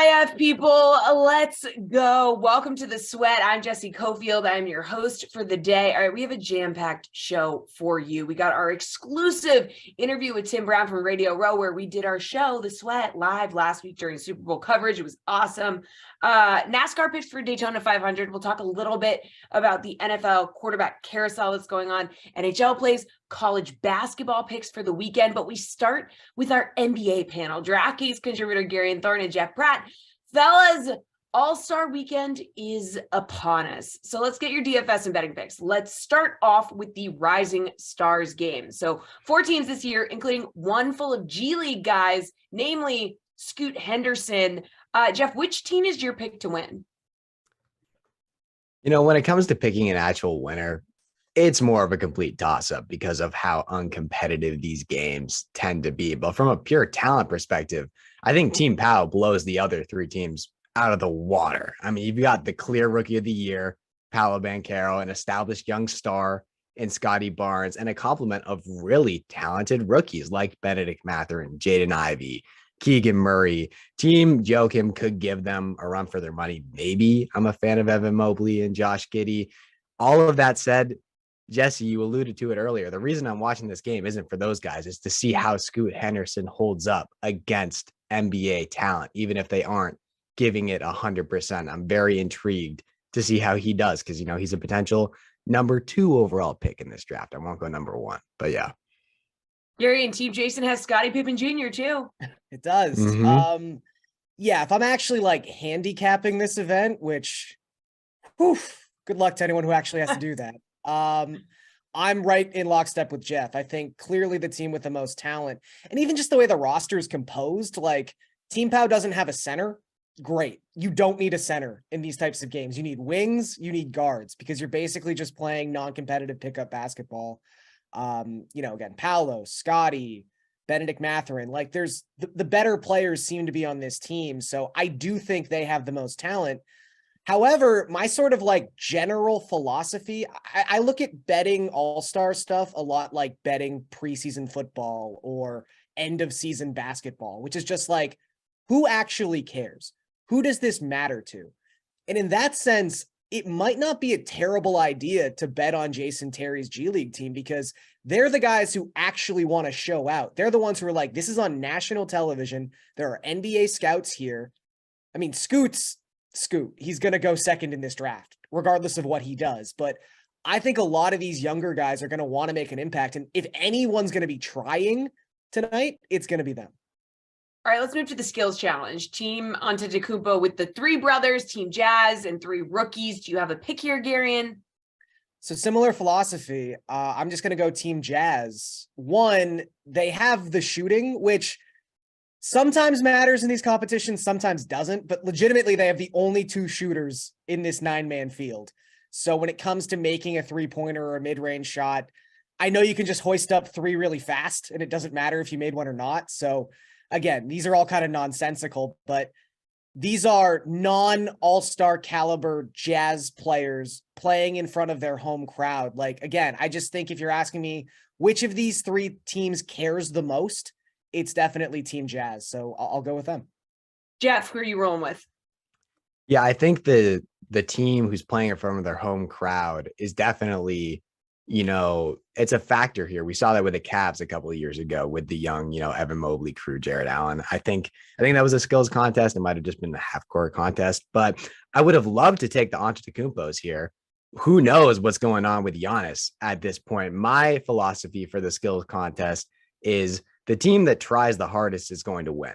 IF people, let's go. Welcome to The Sweat. I'm Jesse Cofield. I'm your host for the day. All right, we have a jam-packed show for you. We got our exclusive interview with Tim Brown from Radio Row, where we did our show, The Sweat, live last week during Super Bowl coverage. It was awesome. NASCAR picks for Daytona 500. We'll talk a little bit about the NFL quarterback carousel that's going on. NHL plays college basketball picks for the weekend, but we start with our NBA panel. DraftKings contributor Gary Thorne and Jeff Pratt. Fellas, All-Star Weekend is upon us. So let's get your DFS and betting picks. Let's start off with the Rising Stars game. So 4 teams this year, including one full of G League guys, namely Scoot Henderson. Jeff, which team is your pick to win? You know, when it comes to picking an actual winner, it's more of a complete toss-up because of how uncompetitive these games tend to be. But from a pure talent perspective, I think Team Powell blows the other 3 teams out of the water. I mean, you've got the clear rookie of the year, Paolo Banchero, an established young star in Scotty Barnes, and a complement of really talented rookies like Benedict Mathurin, Jaden Ivey, Keegan Murray. Team Joachim could give them a run for their money. Maybe. I'm a fan of Evan Mobley and Josh Giddey. All of that said, Jesse, you alluded to it earlier. The reason I'm watching this game isn't for those guys. It's to see how Scoot Henderson holds up against NBA talent, even if they aren't giving it 100%. I'm very intrigued to see how he does because, you know, he's a potential number 2 overall pick in this draft. I won't go number 1, but yeah. Gary and Team Jason has Scottie Pippen Jr. too. It does. Yeah, if I'm actually like handicapping this event, which, good luck to anyone who actually has to do that. I'm right in lockstep with Jeff. I think clearly the team with the most talent, and even just the way the roster is composed, like Team Pow doesn't have a center. Great. You don't need a center in these types of games. You need wings, you need guards, because you're basically just playing non-competitive pickup basketball. Again, Paolo, Scotty, Benedict Mathurin, like there's the better players seem to be on this team. So I do think they have the most talent. However, my sort of like general philosophy, I look at betting all-star stuff a lot like betting preseason football or end of season basketball, which is just like, who actually cares? Who does this matter to? And in that sense, it might not be a terrible idea to bet on Jason Terry's G League team because they're the guys who actually want to show out. They're the ones who are like, this is on national television. There are NBA scouts here. I mean, Scoot, he's going to go second in this draft, regardless of what he does. But I think a lot of these younger guys are going to want to make an impact. And if anyone's going to be trying tonight, it's going to be them. All right, let's move to the skills challenge. Team Antetokounmpo with the 3 brothers, Team Jazz, and 3 rookies. Do you have a pick here, Garion? So similar philosophy. I'm just going to go Team Jazz. One, they have the shooting, which sometimes matters in these competitions, sometimes doesn't, but legitimately they have the only 2 shooters in this 9-man field. So when it comes to making a 3-pointer or a mid-range shot, I know you can just hoist up 3 really fast and it doesn't matter if you made one or not. So again, these are all kind of nonsensical, but these are non-all-star caliber Jazz players playing in front of their home crowd. Like, again, I just think if you're asking me which of these 3 teams cares the most, it's definitely Team Jazz. So I'll go with them. Jeff, who are you rolling with? Yeah, I think the team who's playing in front of their home crowd is definitely, you know, it's a factor here. We saw that with the Cavs a couple of years ago with the young, you know, Evan Mobley crew, Jared Allen. I think that was a skills contest. It might have just been a half-court contest, but I would have loved to take the Antetokounmpos here. Who knows what's going on with Giannis at this point? My philosophy for the skills contest is the team that tries the hardest is going to win,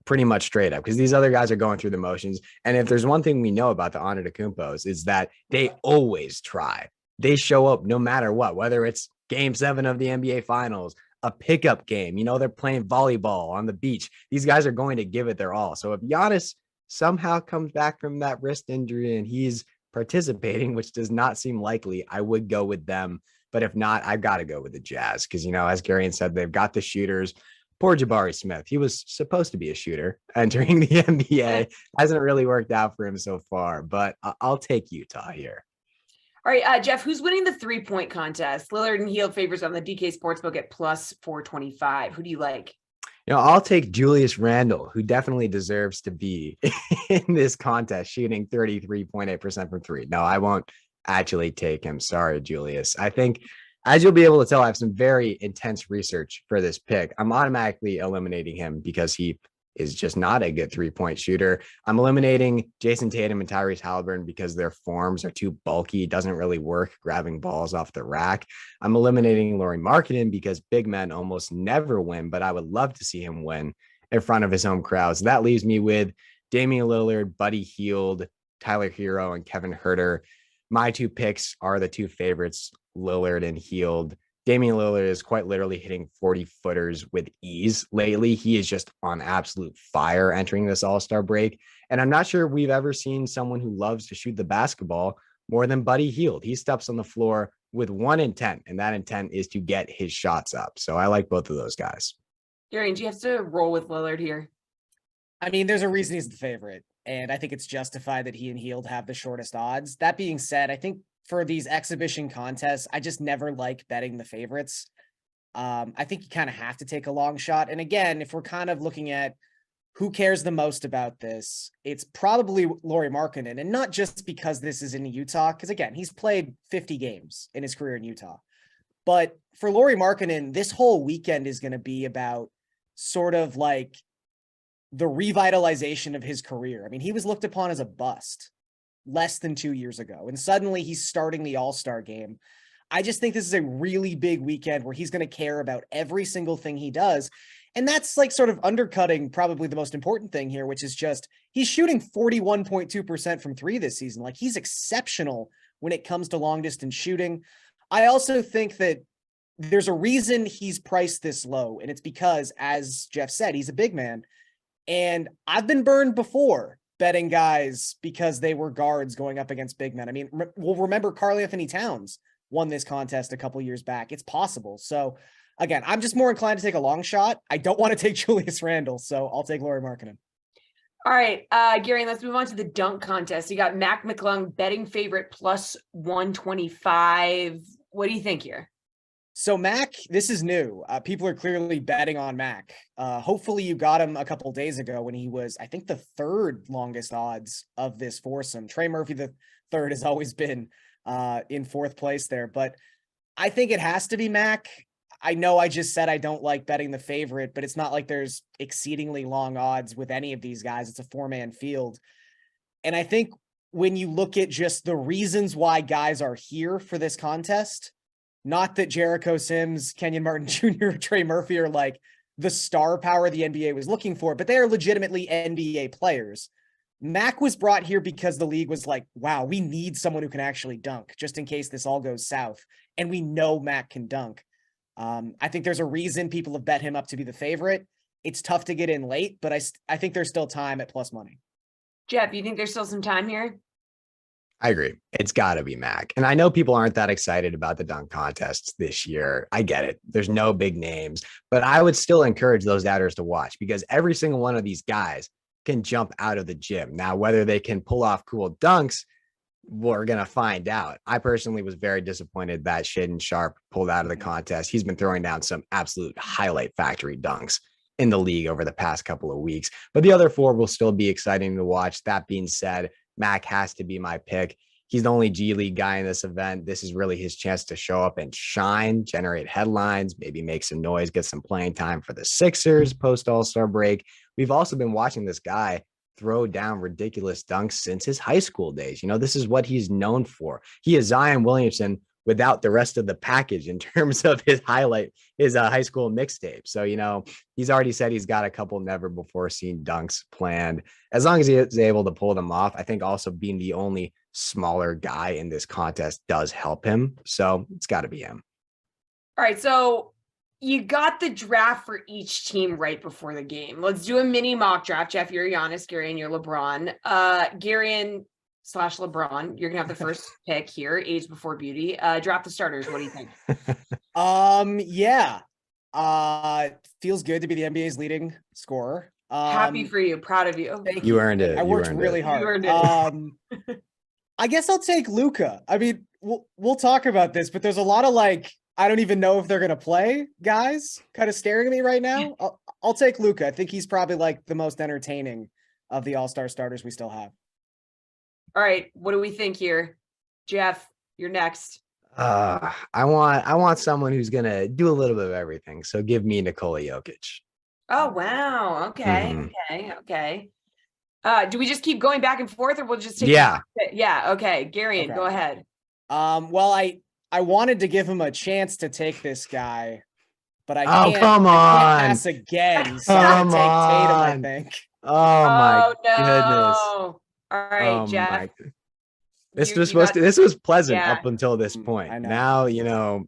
pretty much straight up, because these other guys are going through the motions. And if there's one thing we know about the Antetokounmpos is that they always try. They show up no matter what, whether it's game 7 of the NBA Finals, a pickup game, you know, they're playing volleyball on the beach. These guys are going to give it their all. So if Giannis somehow comes back from that wrist injury and he's participating, which does not seem likely, I would go with them. But if not, I've got to go with the Jazz because, you know, as Garion said, they've got the shooters. Poor Jabari Smith. He was supposed to be a shooter entering the NBA. Hasn't really worked out for him so far, but I'll take Utah here. All right, Jeff, who's winning the 3-point contest? Lillard and Hield favors on the DK Sportsbook at plus 425. Who do you like? I'll take Julius Randle, who definitely deserves to be in this contest, shooting 33.8% from three. No, I won't actually take him. Sorry, Julius. I think, as you'll be able to tell, I have some very intense research for this pick. I'm automatically eliminating him because he is just not a good three-point shooter. I'm eliminating Jason Tatum and Tyrese Halliburton because their forms are too bulky. It doesn't really work grabbing balls off the rack. I'm eliminating Lauri Markkanen because big men almost never win, but I would love to see him win in front of his home crowd. So that leaves me with Damian Lillard, Buddy Hield, Tyler Hero, and Kevin Huerter. My two picks are the two favorites, Lillard and Hield. Damian Lillard is quite literally hitting 40-footers with ease lately. He is just on absolute fire entering this All-Star break. And I'm not sure we've ever seen someone who loves to shoot the basketball more than Buddy Hield. He steps on the floor with one intent, and that intent is to get his shots up. So I like both of those guys. Gary, do you have to roll with Lillard here? I mean, there's a reason he's the favorite, and I think it's justified that he and Hield have the shortest odds. That being said, I think for these exhibition contests, I just never like betting the favorites. I think you kind of have to take a long shot. And again, if we're kind of looking at who cares the most about this, it's probably Lauri Markkanen, and not just because this is in Utah, because again, he's played 50 games in his career in Utah. But for Lauri Markkanen, this whole weekend is going to be about sort of like the revitalization of his career. I mean, he was looked upon as a bust less than 2 years ago, and suddenly he's starting the All-Star game. I just think this is a really big weekend where he's going to care about every single thing he does. And that's like sort of undercutting probably the most important thing here, which is just he's shooting 41.2% from three this season. Like, he's exceptional when it comes to long distance shooting. I also think that there's a reason he's priced this low, and it's because, as Jeff said, he's a big man. And I've been burned before betting guys because they were guards going up against big men. I mean, we'll remember Karl Anthony Towns won this contest a couple years back. It's possible. So again, I'm just more inclined to take a long shot. I don't want to take Julius Randle, so I'll take Lauri Markkanen. All right, Gary, let's move on to the dunk contest. You got Mac McClung betting favorite plus 125. What do you think here? So Mac, this is new. People are clearly betting on Mac. Hopefully you got him a couple days ago when he was, I think, the third longest odds of this foursome. Trey Murphy, the third, has always been in fourth place there. But I think it has to be Mac. I know I just said I don't like betting the favorite, but it's not like there's exceedingly long odds with any of these guys. It's a four-man field. And I think when you look at just the reasons why guys are here for this contest, not that Jericho Sims, Kenyon Martin Jr., Trey Murphy are like the star power the NBA was looking for, but they are legitimately NBA players. Mac was brought here because the league was like, wow, we need someone who can actually dunk just in case this all goes south. And we know Mac can dunk. I think there's a reason people have bet him up to be the favorite. It's tough to get in late, but I think there's still time at plus money. Jeff, you think there's still some time here? I agree. It's got to be Mac. And I know people aren't that excited about the dunk contests this year. I get it. There's no big names, but I would still encourage those doubters to watch because every single one of these guys can jump out of the gym. Now, whether they can pull off cool dunks, we're going to find out. I personally was very disappointed that Shaedon Sharpe pulled out of the contest. He's been throwing down some absolute highlight factory dunks in the league over the past couple of weeks, but the other four will still be exciting to watch. That being said, Mac has to be my pick. He's the only G League guy in this event. This is really his chance to show up and shine, generate headlines, maybe make some noise, get some playing time for the Sixers post All-Star break. We've also been watching this guy throw down ridiculous dunks since his high school days. This is what he's known for. He is Zion Williamson without the rest of the package in terms of his high school mixtape. So, he's already said he's got a couple never before seen dunks planned. As long as he is able to pull them off, I think also being the only smaller guy in this contest does help him. So it's got to be him. All right. So you got the draft for each team right before the game. Let's do a mini mock draft. Jeff, you're Giannis, Gary, and you're LeBron. Gary and / LeBron, you're gonna have the first pick here, age before beauty. Draft the starters. What do you think? Yeah. Feels good to be the NBA's leading scorer. Happy for you, proud of you. Thank you. Earned it. I worked really hard. You earned it. I guess I'll take Luka. I mean, we'll talk about this, but there's a lot of like I don't even know if they're gonna play guys kind of staring at me right now. I'll take Luka. I think he's probably like the most entertaining of the all-star starters we still have. All right, what do we think here? Jeff, you're next. I want someone who's gonna do a little bit of everything. So give me Nikola Jokic. Oh, wow. Okay. Mhm. Okay. Do we just keep going back and forth, or we'll just take? Yeah. Yeah. Okay. Garian, Okay. go ahead. Well, I wanted to give him a chance to take this guy, but I Oh, can't. come I can't on. pass again. So I'm Come gonna take Tatum, I on. think. Oh my no. goodness. All right, Oh Jeff. my. This You was supposed got- to. This was pleasant Yeah. up until this point. I know. Now,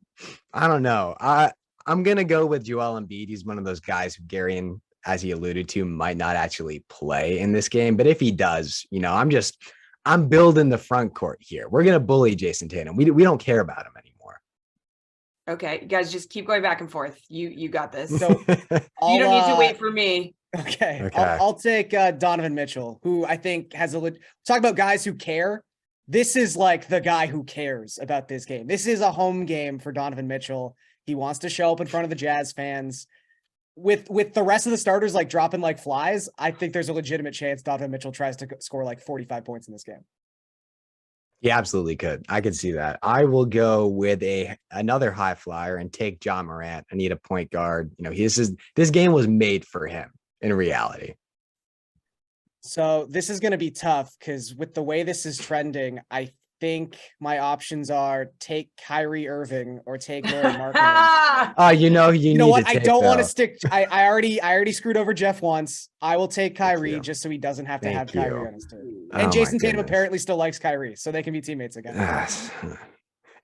I don't know. I'm gonna go with Joel Embiid. He's one of those guys who Garian, as he alluded to, might not actually play in this game. But if he does, I'm building the front court here. We're gonna bully Jason Tatum. We don't care about him anymore. Okay, you guys just keep going back and forth. You got this. So You don't need to wait for me. Okay. I'll take Donovan Mitchell, who I think has talk about guys who care. This is like the guy who cares about this game. This is a home game for Donovan Mitchell. He wants to show up in front of the Jazz fans. With the rest of the starters like dropping like flies, I think there's a legitimate chance Donovan Mitchell tries to score like 45 points in this game. He absolutely could. I could see that. I will go with another high flyer and take John Morant. I need a point guard. This game was made for him in reality. So this is going to be tough because with the way this is trending, I think my options are take Kyrie Irving or take Lauri Markkanen. Oh, you know what? I don't want to stick. I already screwed over Jeff once. I will take Kyrie just so he doesn't have to have Kyrie on his team. And Jason Tatum apparently still likes Kyrie, so they can be teammates again.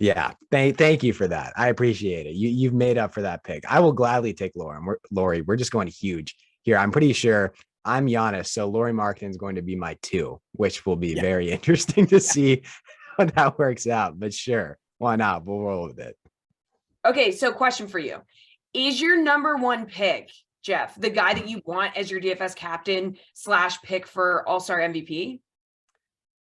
Yeah, thank you for that. I appreciate it. You've made up for that pick. I will gladly take Lauri. We're just going huge here. I'm pretty sure I'm Giannis, so Lauri Markkanen is going to be my 2, which will be very interesting to see how that works out. But sure, why not? We'll roll with it. Okay, so question for you. Is your number 1 pick, Jeff, the guy that you want as your DFS captain / pick for All-Star MVP?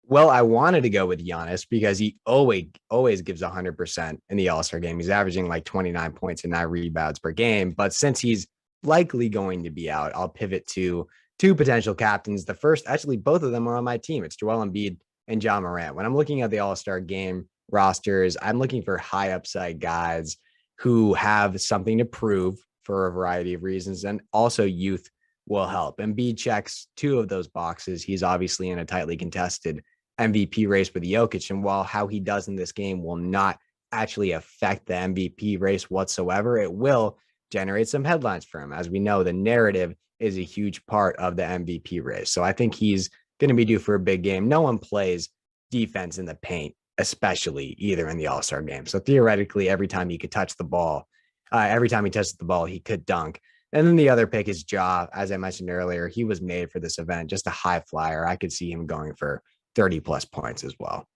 Well, I wanted to go with Giannis because he always gives 100% in the All-Star game. He's averaging like 29 points and 9 rebounds per game. But since he's likely going to be out, I'll pivot to 2 potential captains. The first, actually, both of them are on my team. It's Joel Embiid and John Morant. When I'm looking at the All-Star game rosters, I'm looking for high upside guys who have something to prove for a variety of reasons. And also youth will help. Embiid checks 2 of those boxes. He's obviously in a tightly contested MVP race with Jokic. And while how he does in this game will not actually affect the MVP race whatsoever, it will generate some headlines for him. As we know, the narrative is a huge part of the MVP race. So I think he's going to be due for a big game. No one plays defense in the paint, especially either in the All-Star game. So theoretically, every time he touches the ball, he could dunk. And then the other pick is Ja. As I mentioned earlier, he was made for this event, just a high flyer. I could see him going for 30 plus points as well.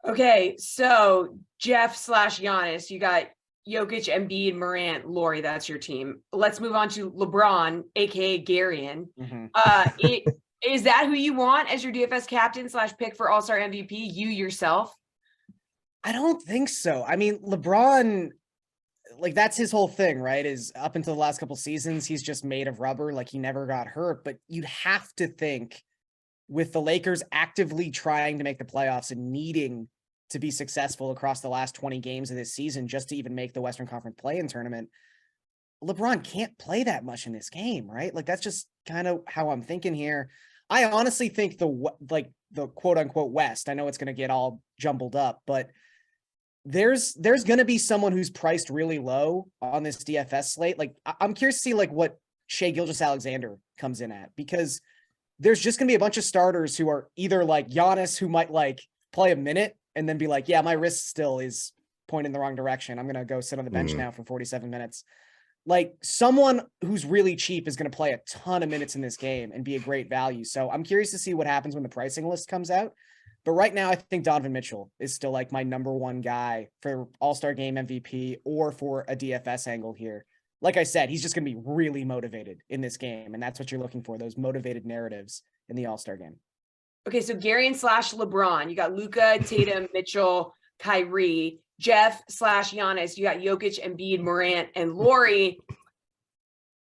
Okay, so Jeff / Giannis, you got Jokic, Embiid, Morant, Lauri. That's your team. Let's move on to LeBron, aka Garian. Is that who you want as your DFS captain / pick for All-Star MVP? You yourself? I don't think so. I mean, LeBron, like that's his whole thing, right? Is up until the last couple seasons, he's just made of rubber. Like he never got hurt. But you'd have to think with the Lakers actively trying to make the playoffs and needing to be successful across the last 20 games of this season just to even make the Western Conference play-in tournament, LeBron can't play that much in this game, right? Like that's just kind of how I'm thinking here. I honestly think the quote unquote West, I know it's going to get all jumbled up, but there's going to be someone who's priced really low on this DFS slate. Like I'm curious to see like what Shai Gilgeous-Alexander comes in at, because there's just going to be a bunch of starters who are either like Giannis, who might like play a minute and then be like, yeah, my wrist still is pointing in the wrong direction. I'm going to go sit on the bench now for 47 minutes. Like someone who's really cheap is going to play a ton of minutes in this game and be a great value. So I'm curious to see what happens when the pricing list comes out. But right now, I think Donovan Mitchell is still like my number 1 guy for All-Star game MVP or for a DFS angle here. Like I said, he's just going to be really motivated in this game. And that's what you're looking for, those motivated narratives in the All-Star game. Okay, so Garian / LeBron. You got Luka, Tatum, Mitchell, Kyrie. Jeff / Giannis, you got Jokic, Embiid, Morant, and Lori.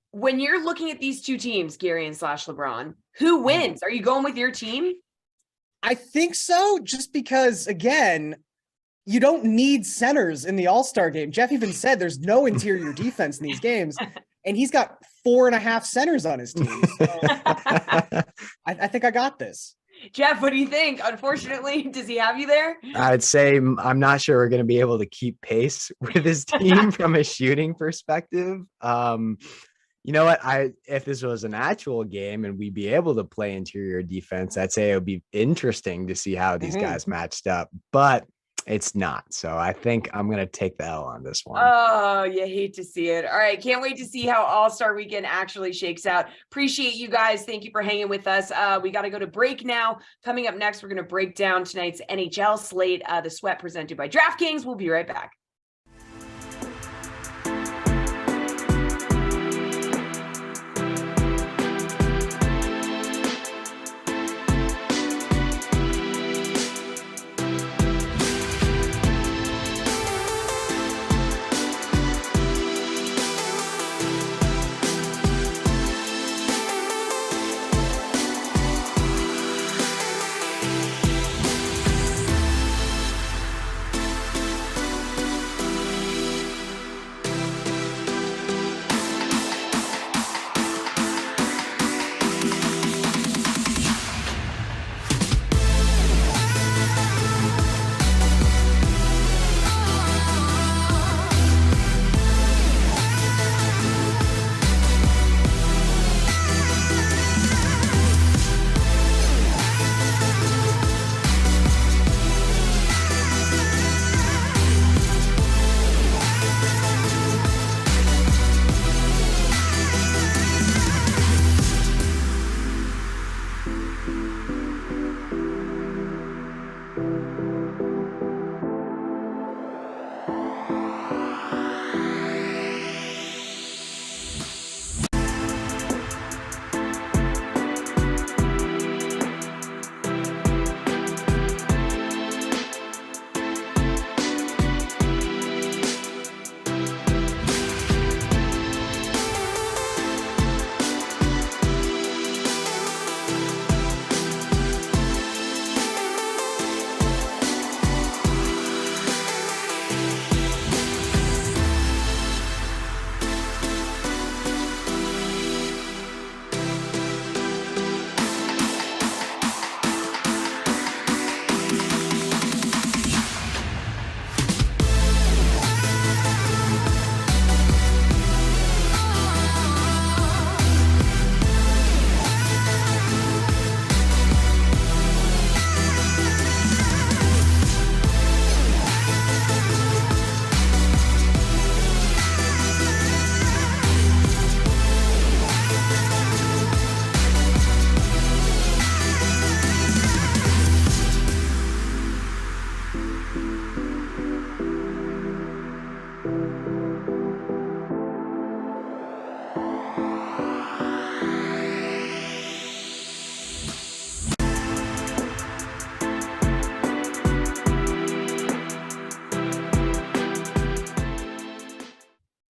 When you're looking at these two teams, Gary and / LeBron, who wins? Are you going with your team? I think so, just because, again, you don't need centers in the All-Star game. Jeff even said there's no interior defense in these games, and he's got 4.5 centers on his team. So I think I got this. Jeff, what do you think? Unfortunately, does he have you there? I'd say I'm not sure we're going to be able to keep pace with his team from a shooting perspective. You know what? If this was an actual game and we'd be able to play interior defense, I'd say it would be interesting to see how these guys matched up, but it's not. So I think I'm going to take the L on this one. Oh, you hate to see it. All right. Can't wait to see how All-Star Weekend actually shakes out. Appreciate you guys. Thank you for hanging with us. We got to go to break now. Coming up next, we're going to break down tonight's NHL slate, the Sweat presented by DraftKings. We'll be right back.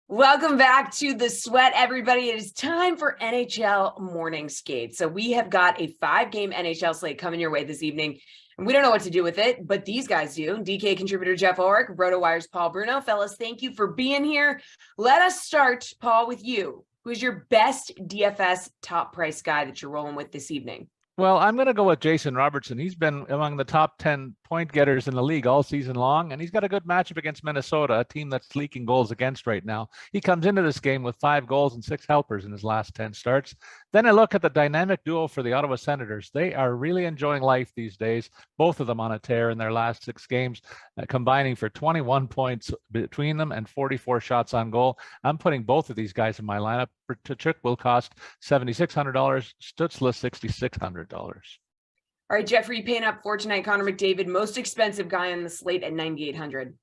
Welcome back to the Sweat, everybody. It is time for NHL Morning Skate. So we have got a 5-game NHL slate coming your way this evening, and we don't know what to do with it, but these guys do. DK contributor Jeff Ulrich, RotoWire's Paul Bruno. Fellas, thank you for being here. Let us start, Paul, with you. Who is your best DFS top price guy that you're rolling with this evening? Well, I'm going to go with Jason Robertson. He's been among the top 10 point getters in the league all season long, and he's got a good matchup against Minnesota, a team that's leaking goals against right now. He comes into this game with 5 goals and 6 helpers in his last 10 starts. Then I look at the dynamic duo for the Ottawa Senators. They are really enjoying life these days, both of them on a tear in their last 6 games, combining for 21 points between them and 44 shots on goal. I'm putting both of these guys in my lineup. Tkachuk will cost $7,600, Stützle $6,600. All right, Jeffrey, paying up for tonight. Connor McDavid, most expensive guy on the slate at $9,800.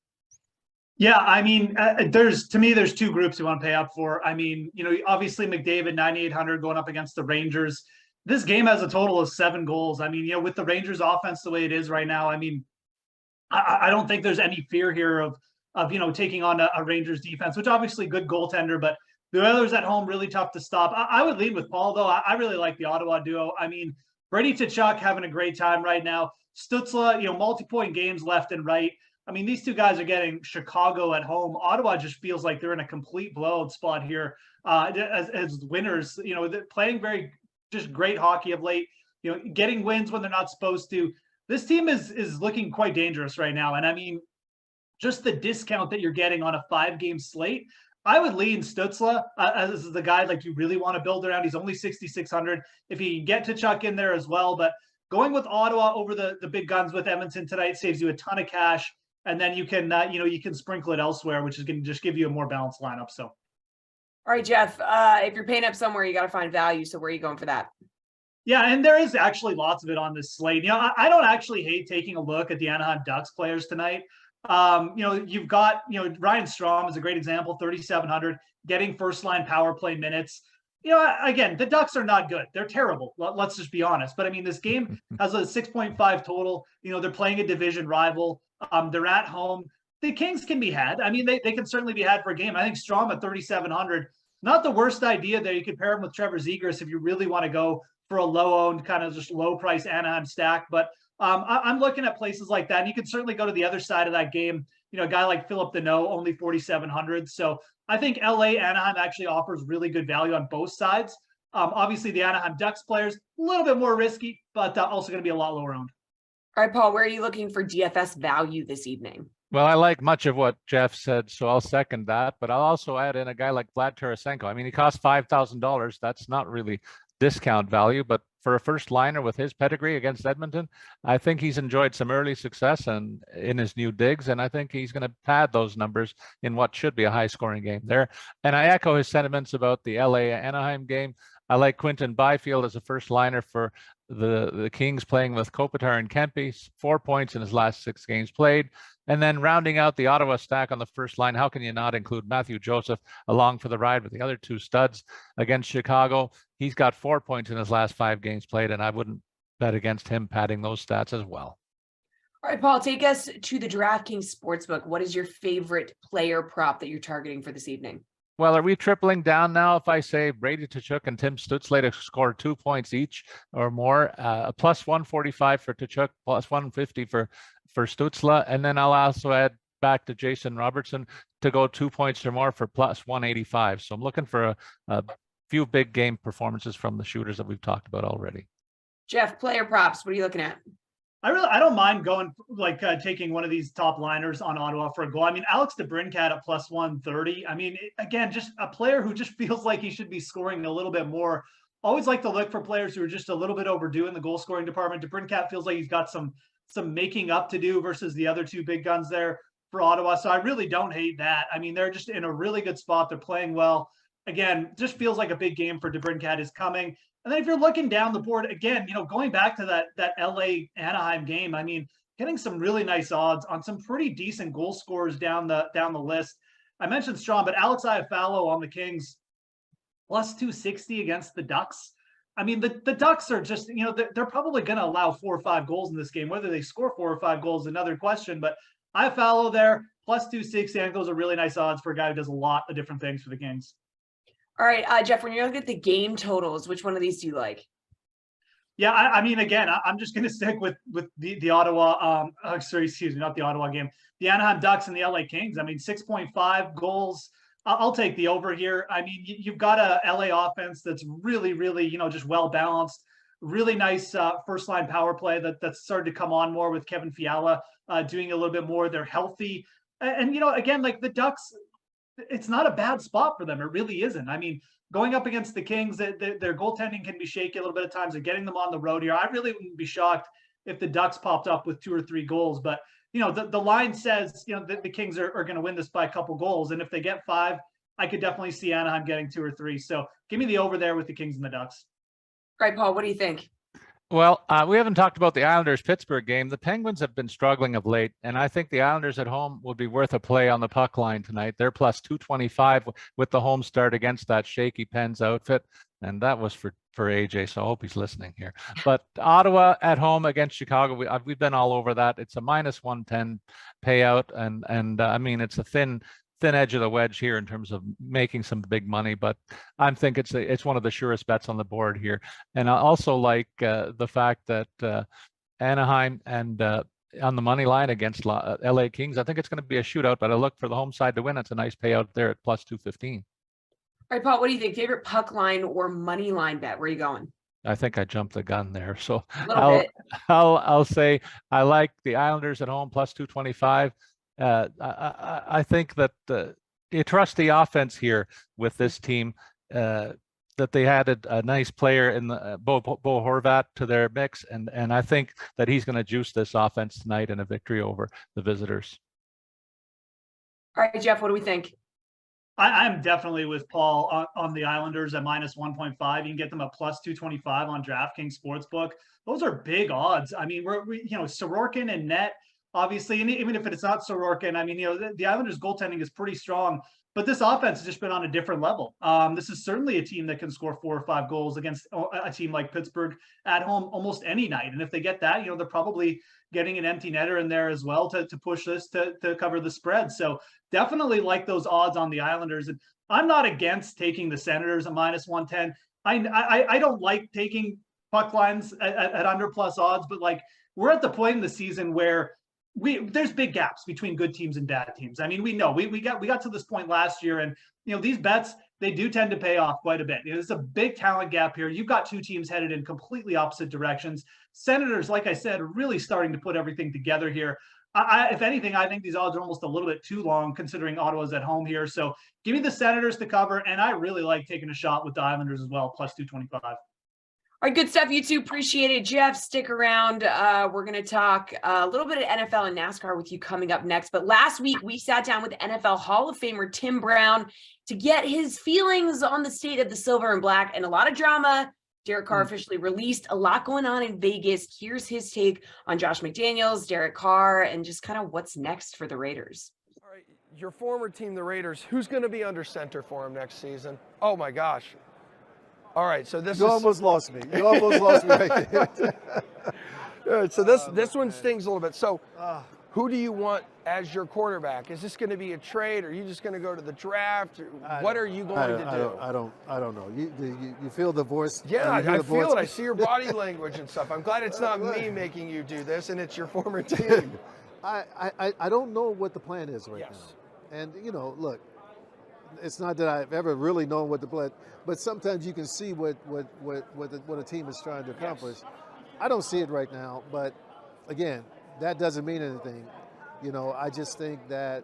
Yeah, I mean, there's 2 groups you want to pay up for. I mean, you know, obviously McDavid, 9,800 going up against the Rangers. This game has a total of 7 goals. I mean, you know, with the Rangers offense the way it is right now, I mean, I don't think there's any fear here of of, taking on a Rangers defense, which obviously good goaltender, but the Oilers at home, really tough to stop. I would lead with Paul, though. I really like the Ottawa duo. I mean, Brady Tkachuk having a great time right now. Stutzla, multi-point games left and right. I mean, these two guys are getting Chicago at home. Ottawa just feels like they're in a complete blowout spot here as winners. They're playing just great hockey of late. Getting wins when they're not supposed to. This team is looking quite dangerous right now. And I mean, just the discount that you're getting on a 5-game slate, I would lean Stutzla as the guy like you really want to build around. He's only 6,600. If he can get Tkachuk in there as well, but going with Ottawa over the big guns with Edmonton tonight saves you a ton of cash, and then you can you can sprinkle it elsewhere, which is going to just give you a more balanced lineup. So, all right, Jeff, if you're paying up somewhere, you got to find value. So where are you going for that? Yeah, and there is actually lots of it on this slate. I don't actually hate taking a look at the Anaheim Ducks players tonight. You've got, Ryan Strome is a great example, 3,700, getting first line power play minutes. Again, the Ducks are not good. They're terrible. Let's just be honest. But I mean, this game has a 6.5 total. They're playing a division rival. They're at home. The Kings can be had. I mean, they can certainly be had for a game. I think Strome at 3,700, not the worst idea there. You could pair him with Trevor Zegras if you really want to go for a low-owned, kind of just low-price Anaheim stack. But I'm looking at places like that. And you can certainly go to the other side of that game. A guy like Philip Deneau, only 4,700. So I think LA Anaheim actually offers really good value on both sides. Obviously, the Anaheim Ducks players, a little bit more risky, but also going to be a lot lower owned. All right, Paul, where are you looking for DFS value this evening? Well, I like much of what Jeff said, so I'll second that. But I'll also add in a guy like Vlad Tarasenko. I mean, he costs $5,000. That's not really discount value, but for a first liner with his pedigree against Edmonton, I think he's enjoyed some early success and in his new digs, and I think he's going to pad those numbers in what should be a high-scoring game there. And I echo his sentiments about the LA Anaheim game. I like Quinton Byfield as a first liner for the Kings, playing with Kopitar and Kempe, 4 points in his last 6 games played. And then rounding out the Ottawa stack on the first line, how can you not include Matthew Joseph along for the ride with the other 2 studs against Chicago? He's got 4 points in his last 5 games played, and I wouldn't bet against him padding those stats as well. All right, Paul, take us to the DraftKings Sportsbook. What is your favorite player prop that you're targeting for this evening? Well, are we tripling down now if I say Brady Tkachuk and Tim Stützle to score 2 points each or more? Plus 145 for Tkachuk, plus 150 for Stützle. And then I'll also add back to Jason Robertson to go 2 points or more for plus 185. So I'm looking for a few big game performances from the shooters that we've talked about already. Jeff, player props, what are you looking at? I don't mind going taking one of these top liners on Ottawa for a goal. I mean, Alex DeBrincat at plus 130. I mean, again, just a player who just feels like he should be scoring a little bit more. Always like to look for players who are just a little bit overdue in the goal scoring department. DeBrincat feels like he's got some making up to do versus the other 2 big guns there for Ottawa. So I really don't hate that. I mean, they're just in a really good spot. They're playing well. Again, just feels like a big game for DeBrincat is coming. And then if you're looking down the board, again, going back to that LA Anaheim game, I mean, getting some really nice odds on some pretty decent goal scorers down the list. I mentioned Strong, but Alex Iafallo on the Kings, plus 260 against the Ducks. I mean, the Ducks are just, they're probably going to allow 4 or 5 goals in this game. Whether they score 4 or 5 goals is another question, but Iafallo there, plus 260. I think those are really nice odds for a guy who does a lot of different things for the Kings. All right, Jeff, when you look at the game totals, which one of these do you like? Yeah, I mean, again, I'm just going to stick with the Ottawa, not the Ottawa game, the Anaheim Ducks and the LA Kings. I mean, 6.5 goals. I'll take the over here. I mean, you've got a LA offense that's really, really, just well balanced. Really nice first line power play that's started to come on more with Kevin Fiala doing a little bit more. They're healthy, and again, like the Ducks, it's not a bad spot for them. It really isn't. I mean, going up against the Kings, their goaltending can be shaky a little bit of times. They're getting them on the road here. I really wouldn't be shocked if the Ducks popped up with 2 or 3 goals. But, the line says, the Kings are going to win this by a couple goals. And if they get 5, I could definitely see Anaheim getting 2 or 3. So give me the over there with the Kings and the Ducks. All right, Paul, what do you think? Well, we haven't talked about the Islanders-Pittsburgh game. The Penguins have been struggling of late, and I think the Islanders at home would be worth a play on the puck line tonight. They're plus 225 with the home start against that shaky Pens outfit. And that was for AJ, so I hope he's listening here. But Ottawa at home against Chicago, we've been all over that. It's a minus 110 payout, and I mean, it's a thin edge of the wedge here in terms of making some big money, but I think it's one of the surest bets on the board here. And I also like the fact that Anaheim and on the money line against LA Kings, I think it's going to be a shootout, but I look for the home side to win. It's a nice payout there at plus 215. All right, Paul, what do you think? Favorite puck line or money line bet? Where are you going? I think I jumped the gun there. So I'll say I like the Islanders at home plus 225. I think that you trust the offense here with this team. That they added a nice player in the Bo Horvat to their mix, and I think that he's going to juice this offense tonight in a victory over the visitors. All right, Jeff, what do we think? I'm definitely with Paul on the Islanders at minus 1.5. You can get them at plus 225 on DraftKings Sportsbook. Those are big odds. I mean, we Sorokin and net, obviously, and even if it's not Sorokin, I mean, the Islanders goaltending is pretty strong, but this offense has just been on a different level. This is certainly a team that can score 4 or 5 goals against a team like Pittsburgh at home almost any night. And if they get that, they're probably getting an empty netter in there as well to push this to cover the spread. So definitely like those odds on the Islanders. And I'm not against taking the Senators at minus 110. I don't like taking puck lines at under plus odds, but like we're at the point in the season where there's big gaps between good teams and bad teams. I mean, we know we got to this point last year, and these bets, they do tend to pay off quite a bit. There's a big talent gap here. You've got two teams headed in completely opposite directions. Senators, like I said, really starting to put everything together here. If anything, I think these odds are almost a little bit too long considering Ottawa's at home here. So give me the Senators to cover, and I really like taking a shot with the Islanders as well, plus 225. All right, good stuff, you two. Appreciate it. Jeff, stick around. We're going to talk a little bit of NFL and NASCAR with you coming up next. But last week, we sat down with NFL Hall of Famer Tim Brown to get his feelings on the state of the silver and black, and a lot of drama. Derek Carr officially released, a lot going on in Vegas. Here's his take on Josh McDaniels, Derek Carr, and just kind of what's next for the Raiders. All right, your former team, the Raiders, who's going to be under center for him next season? Oh, my gosh. All right, so you almost lost me. You almost lost me right there. All right, so this one stings a little bit. So who do you want as your quarterback? Is this going to be a trade? Or are you just going to go to the draft? What are you going to do? I don't know. You feel the voice? Yeah, I feel it. I see your body language and stuff. I'm glad it's not me making you do this, and it's your former team. I don't know what the plan is right now. And look, it's not that I've ever really known what the plan, but sometimes you can see what a team is trying to accomplish. Yes. I don't see it right now, but again, that doesn't mean anything. I just think that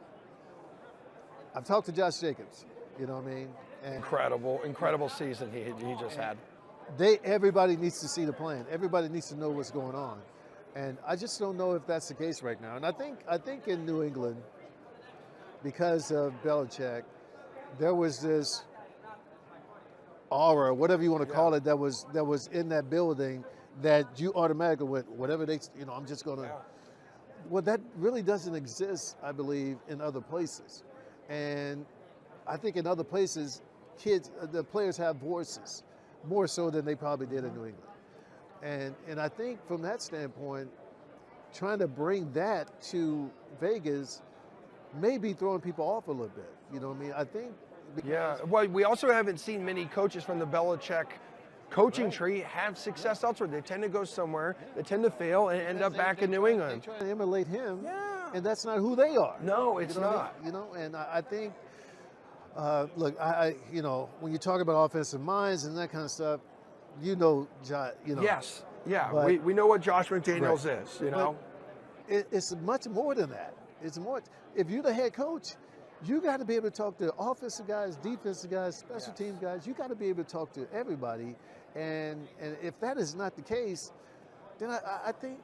I've talked to Josh Jacobs. You know what I mean? And incredible season he just had. Everybody needs to see the plan. Everybody needs to know what's going on, and I just don't know if that's the case right now. And I think in New England, because of Belichick, there was this aura, whatever you want to call it, that was in that building that you automatically went, whatever they, I'm just going to. Well, that really doesn't exist, I believe, in other places. And I think in other places, the players have voices, more so than they probably did in New England. And I think from that standpoint, trying to bring that to Vegas may be throwing people off a little bit. You know what I mean? I think. Yeah. Well, we also haven't seen many coaches from the Belichick coaching tree have success elsewhere. They tend to go somewhere, they tend to fail, and end up back in New England. They try to emulate him, and that's not who they are. No, it's not. And I think, look, when you talk about offensive minds and that kind of stuff, Yes. Yeah. But, we know what Josh McDaniels is. It's much more than that. It's more. If you're the head coach, you got to be able to talk to offensive guys, defensive guys, special team guys. You got to be able to talk to everybody. And if that is not the case, then I think,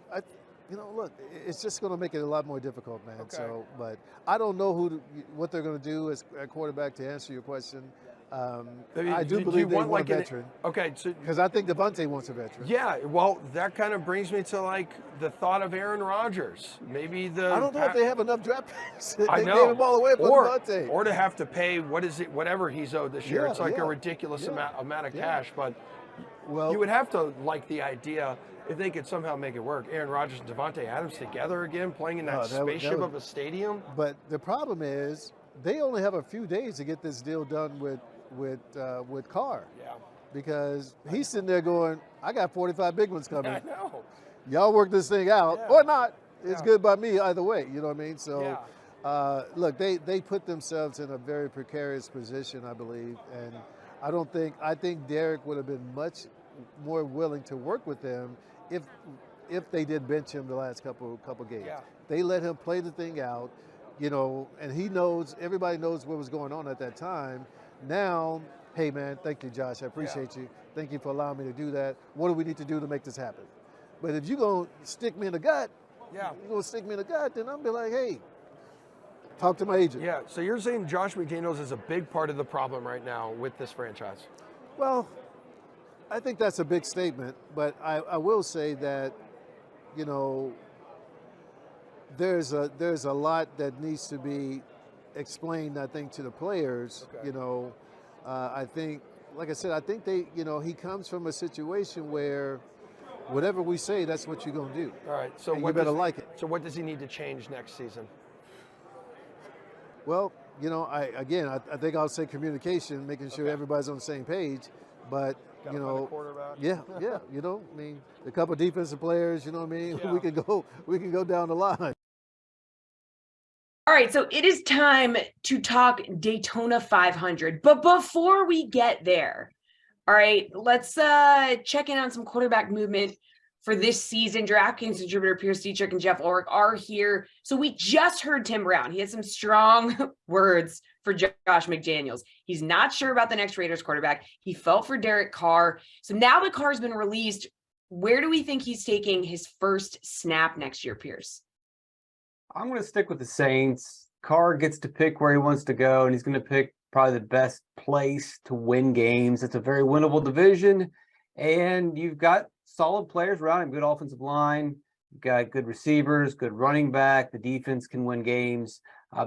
look, it's just going to make it a lot more difficult, man. Okay. So, but I don't know what they're going to do as a quarterback, to answer your question. I do believe they want a veteran. Okay, so because I think Devontae wants a veteran. Yeah, well, that kind of brings me to like the thought of Aaron Rodgers. Maybe I don't know if they have enough draft picks. They I know. gave him all away for Devontae. Or to have to pay whatever he's owed this year. It's like a ridiculous amount of cash. But you would have to like the idea if they could somehow make it work. Aaron Rodgers and Devontae Adams together again, playing in that spaceship of a stadium. But the problem is they only have a few days to get this deal done with Carr. Yeah. Because he's sitting there going, I got 45 big ones coming. I know. Y'all work this thing out or not. It's good by me either way. You know what I mean? So, look, they put themselves in a very precarious position, I believe. And I think Derek would have been much more willing to work with them if they did bench him the last couple games. Yeah. They let him play the thing out, and everybody knows what was going on at that time. Now, hey man, thank you, Josh. I appreciate you. Thank you for allowing me to do that. What do we need to do to make this happen? But if you're going to stick me in the gut, then I'll be like, hey, talk to my agent. Yeah, so you're saying Josh McDaniels is a big part of the problem right now with this franchise? Well, I think that's a big statement, but I will say that, there's a lot that needs to be explained, I think, to the players. Okay. I think, like I said, I think he comes from a situation where whatever we say, that's what you're going to do. All right. So you better like it. So what does he need to change next season? Well, I think I'll say communication, making sure everybody's on the same page. But Got a quarterback. yeah. I mean, a couple of defensive players. You know what I mean? Yeah. We can go down the line. All right, so it is time to talk Daytona 500. But before we get there, all right, let's check in on some quarterback movement for this season. DraftKings contributor Pierce Dietrich and Jeff Ulrich are here. So we just heard Tim Brown. He had some strong words for Josh McDaniels. He's not sure about the next Raiders quarterback. He felt for Derek Carr. So now that Carr's been released, where do we think he's taking his first snap next year, Pierce? I'm going to stick with the Saints. Carr gets to pick where he wants to go, and he's going to pick probably the best place to win games. It's a very winnable division, and you've got solid players around him, good offensive line. You've got good receivers, good running back. The defense can win games.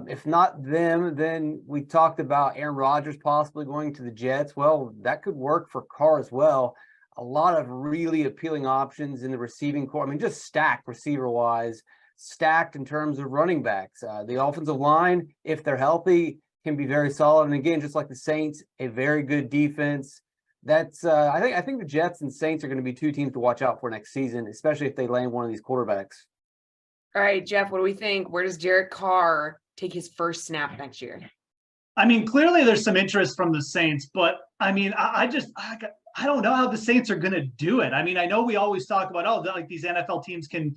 If not them, then we talked about Aaron Rodgers possibly going to the Jets. Well, that could work for Carr as well. A lot of really appealing options in the receiving core. I mean, just stacked receiver-wise. Stacked in terms of running backs. The offensive line, if they're healthy, can be very solid. And again, just like the Saints, a very good defense. That's I think the Jets and Saints are going to be two teams to watch out for next season, especially if they land one of these quarterbacks. All right, Jeff, what do we think? Where does Derek Carr take his first snap next year? I mean, clearly there's some interest from the Saints, but I mean, I don't know how the Saints are going to do it. I mean, I know we always talk about, like these NFL teams can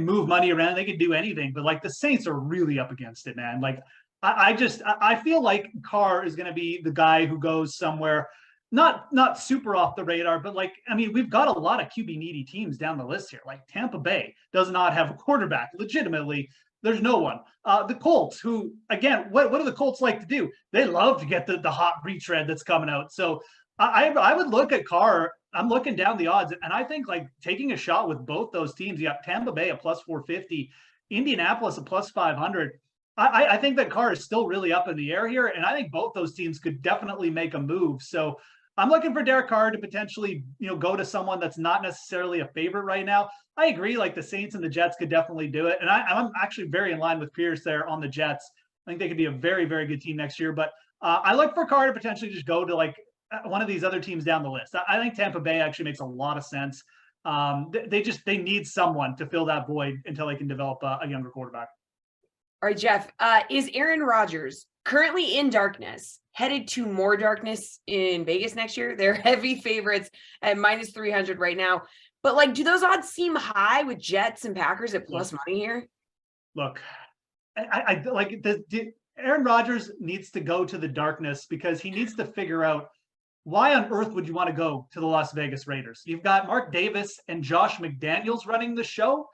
move money around. They can do anything, but like the Saints are really up against it, man. Like I feel like Carr is going to be the guy who goes somewhere, not super off the radar, but like, I mean, we've got a lot of QB needy teams down the list here. Like Tampa Bay does not have a quarterback. Legitimately, there's no one. The Colts, who again, what do the Colts like to do? They love to get the hot retread that's coming out. So I would look at Carr. I'm looking down the odds, and I think like taking a shot with both those teams. You got Tampa Bay at plus 450, Indianapolis at plus 500. I think that Carr is still really up in the air here, and I think both those teams could definitely make a move. So I'm looking for Derek Carr to potentially, go to someone that's not necessarily a favorite right now. I agree, like the Saints and the Jets could definitely do it, and I'm actually very in line with Pierce there on the Jets. I think they could be a very, very good team next year, but I look for Carr to potentially just go to like one of these other teams down the list. I think Tampa Bay actually makes a lot of sense. They need someone to fill that void until they can develop a younger quarterback. All right, Jeff, is Aaron Rodgers currently in darkness headed to more darkness in Vegas next year? They're heavy favorites at minus 300 right now. But like, do those odds seem high with Jets and Packers at plus money here? Look, I like Aaron Rodgers needs to go to the darkness because he needs to figure out why on earth would you want to go to the Las Vegas Raiders? You've got Mark Davis and Josh McDaniels running the show.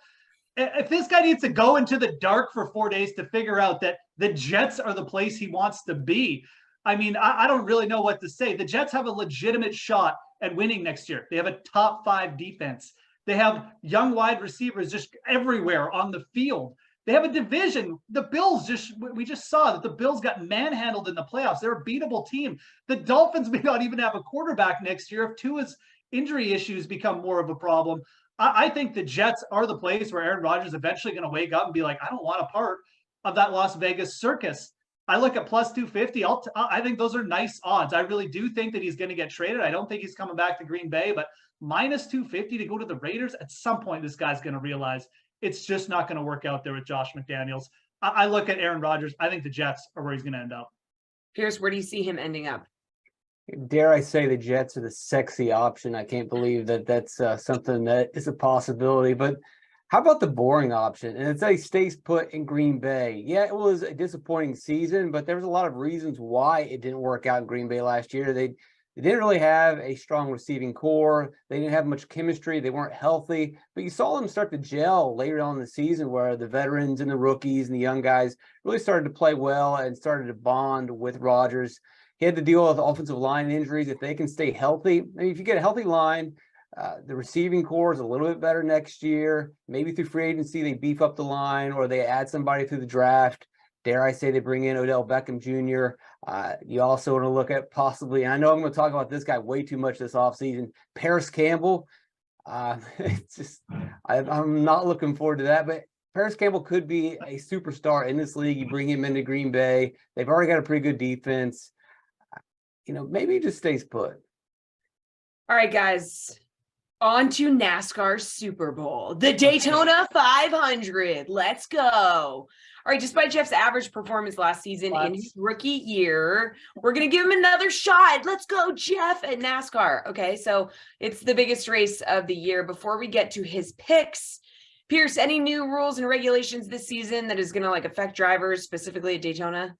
If this guy needs to go into the dark for 4 days to figure out that the Jets are the place he wants to be, I mean, I don't really know what to say. The Jets have a legitimate shot at winning next year. They have a top 5 defense. They have young wide receivers just everywhere on the field. They have a division. The Bills we just saw that the Bills got manhandled in the playoffs. They're a beatable team. The Dolphins may not even have a quarterback next year if Tua's injury issues become more of a problem. I think the Jets are the place where Aaron Rodgers is eventually going to wake up and be like, I don't want a part of that Las Vegas circus. I look at plus 250. I think those are nice odds. I really do think that he's going to get traded. I don't think he's coming back to Green Bay, but minus 250 to go to the Raiders, at some point this guy's going to realize it's just not going to work out there with Josh McDaniels. I look at Aaron Rodgers. I think the Jets are where he's going to end up. Pierce, where do you see him ending up? Dare I say the Jets are the sexy option. I can't believe that that's something that is a possibility. But how about the boring option? And it's a stays put in Green Bay. Yeah, it was a disappointing season, but there was a lot of reasons why it didn't work out in Green Bay last year. They didn't really have a strong receiving core. They didn't have much chemistry. They weren't healthy. But you saw them start to gel later on in the season where the veterans and the rookies and the young guys really started to play well and started to bond with Rodgers. He had to deal with offensive line injuries. If they can stay healthy, I mean, if you get a healthy line, the receiving core is a little bit better next year. Maybe through free agency, they beef up the line or they add somebody through the draft. Dare I say they bring in Odell Beckham Jr. You also want to look at possibly, and I know I'm going to talk about this guy way too much this offseason, Paris Campbell. It's just, I'm not looking forward to that, but Paris Campbell could be a superstar in this league. You bring him into Green Bay. They've already got a pretty good defense. Maybe he just stays put. All right, guys. On to NASCAR Super Bowl, the Daytona 500. Let's go. All right, despite Jeff's average performance last season in his rookie year, we're going to give him another shot. Let's go, Jeff, at NASCAR. Okay, so it's the biggest race of the year. Before we get to his picks, Pierce, any new rules and regulations this season that is going to affect drivers, specifically at Daytona?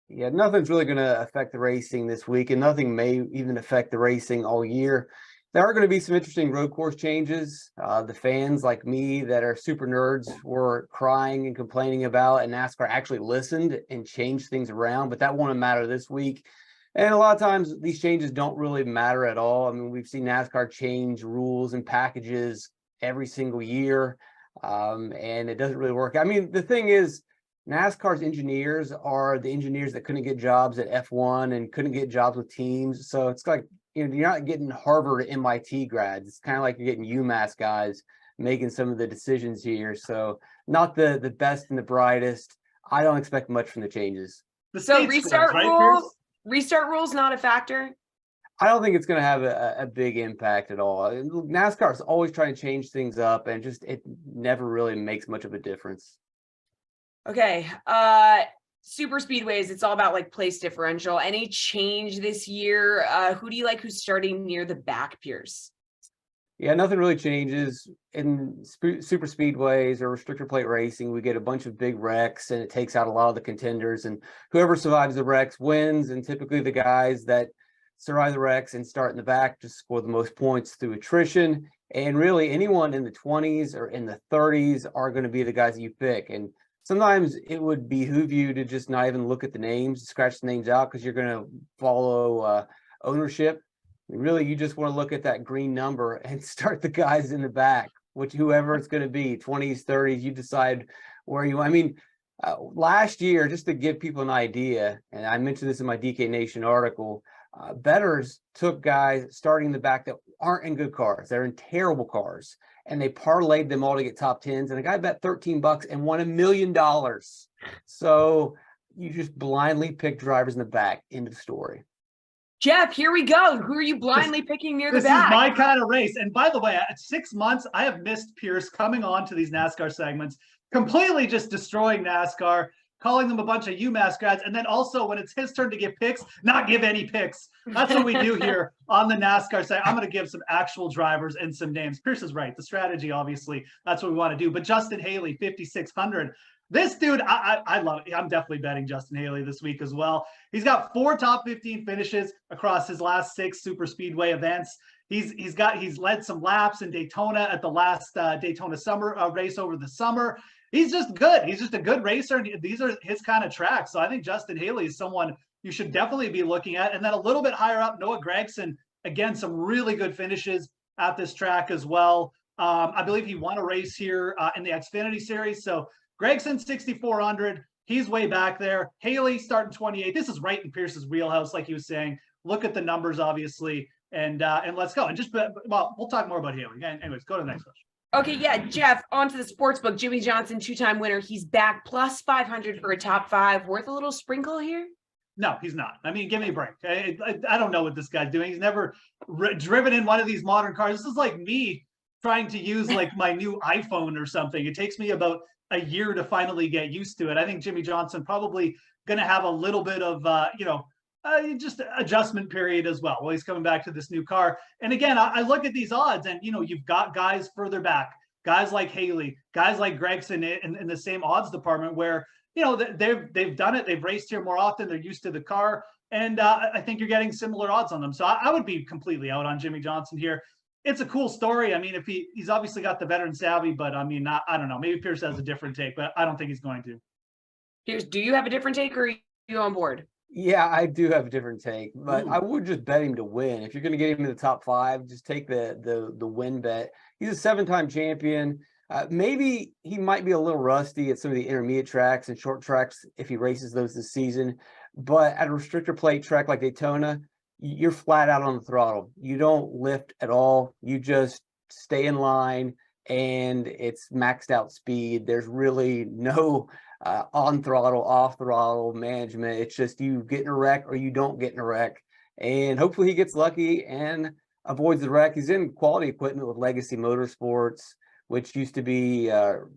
Yeah, nothing's really going to affect the racing this week, and nothing may even affect the racing all year. There are going to be some interesting road course changes. The fans like me that are super nerds were crying and complaining about, and NASCAR actually listened and changed things around, but that won't matter this week. And a lot of times these changes don't really matter at all. I mean, we've seen NASCAR change rules and packages every single year, and it doesn't really work. I mean, the thing is, NASCAR's engineers are the engineers that couldn't get jobs at F1 and couldn't get jobs with teams. So it's like, you're not getting Harvard or MIT grads. It's kind of like you're getting UMass guys making some of the decisions here. So not the best and the brightest. I don't expect much from the changes. So restart rules not a factor? I don't think it's going to have a big impact at all. NASCAR is always trying to change things up, and it never really makes much of a difference. Okay. Super speedways, it's all about place differential. Any change this year? Who do you like who's starting near the back, Pierce? Yeah, nothing really changes. In super speedways or restrictor plate racing, we get a bunch of big wrecks and it takes out a lot of the contenders, and whoever survives the wrecks wins. And typically the guys that survive the wrecks and start in the back just score the most points through attrition. And really anyone in the 20s or in the 30s are going to be the guys that you pick. And sometimes it would behoove you to just not even look at the names, scratch the names out, because you're going to follow ownership. Really, you just want to look at that green number and start the guys in the back, whoever it's going to be, 20s, 30s, you decide where you want. I mean, last year, just to give people an idea, and I mentioned this in my DK Nation article, bettors took guys starting in the back that aren't in good cars. They're in terrible cars. And they parlayed them all to get top 10s. And the guy bet $13 and won $1 million. So you just blindly pick drivers in the back. End of story. Jeff, here we go. Who are you blindly picking near the back? This is my kind of race. And by the way, at 6 months, I have missed Pierce coming on to these NASCAR segments, completely just destroying NASCAR, calling them a bunch of UMass grads, and then also when it's his turn to give picks, not give any picks. That's what we do here on the NASCAR side. I'm going to give some actual drivers and some names. Pierce is right. The strategy, obviously, that's what we want to do. But Justin Haley, 5,600. This dude, I love it. I'm definitely betting Justin Haley this week as well. He's got 4 top 15 finishes across his last 6 super speedway events. He's led some laps in Daytona at the last Daytona summer race over the summer. He's just good. He's just a good racer, and these are his kind of tracks. So I think Justin Haley is someone you should definitely be looking at. And then a little bit higher up, Noah Gragson, again, some really good finishes at this track as well. I believe he won a race here in the Xfinity Series. So Gragson, 6,400. He's way back there. Haley starting 28. This is right in Pierce's wheelhouse, like he was saying. Look at the numbers, obviously, and let's go. And we'll talk more about Haley. Anyways, go to the next question. Okay, yeah, Jeff, on to the sports book. Jimmy Johnson, 2-time winner. He's back plus 500 for a top 5. Worth a little sprinkle here? No, he's not. I mean, give me a break. I don't know what this guy's doing. He's never driven in one of these modern cars. This is like me trying to use like my new iPhone or something. It takes me about a year to finally get used to it. I think Jimmy Johnson probably going to have a little bit of, just adjustment period as well. Well, he's coming back to this new car. And again, I look at these odds and, you've got guys further back, guys like Haley, guys like Gragson in the same odds department where, they've done it. They've raced here more often. They're used to the car. And I think you're getting similar odds on them. So I would be completely out on Jimmy Johnson here. It's a cool story. I mean, if he's obviously got the veteran savvy, but I mean, I don't know. Maybe Pierce has a different take, but I don't think he's going to. Pierce, do you have a different take or are you on board? Yeah, I do have a different take, but I would just bet him to win. If you're going to get him in the top 5, just take the win bet. He's a 7-time champion. Maybe he might be a little rusty at some of the intermediate tracks and short tracks if he races those this season. But at a restrictor plate track like Daytona, you're flat out on the throttle. You don't lift at all. You just stay in line and it's maxed out speed. There's really no on throttle, off throttle management. It's just you get in a wreck or you don't get in a wreck. And hopefully he gets lucky and avoids the wreck. He's in quality equipment with Legacy Motorsports, which used to be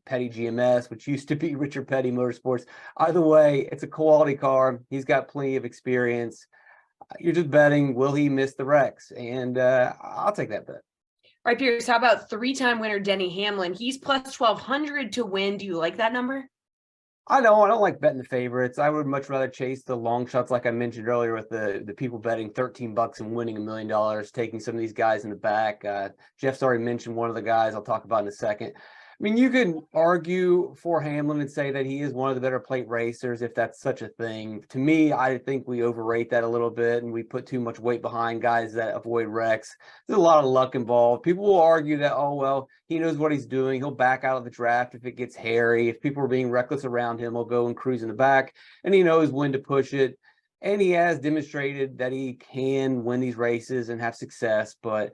Petty GMS, which used to be Richard Petty Motorsports. Either way, it's a quality car. He's got plenty of experience. You're just betting, will he miss the wrecks? And I'll take that bet. All right, Pierce, how about 3-time winner Denny Hamlin? He's plus 1,200 to win. Do you like that number? I don't like betting the favorites. I would much rather chase the long shots, like I mentioned earlier, with the people betting $13 and winning $1 million, taking some of these guys in the back. Jeff's already mentioned one of the guys I'll talk about in a second. I mean, you could argue for Hamlin and say that he is one of the better plate racers, if that's such a thing. To me, I think we overrate that a little bit and we put too much weight behind guys that avoid wrecks. There's a lot of luck involved. People will argue that, oh, well, he knows what he's doing. He'll back out of the draft if it gets hairy. If people are being reckless around him, he'll go and cruise in the back, and he knows when to push it. And he has demonstrated that he can win these races and have success. But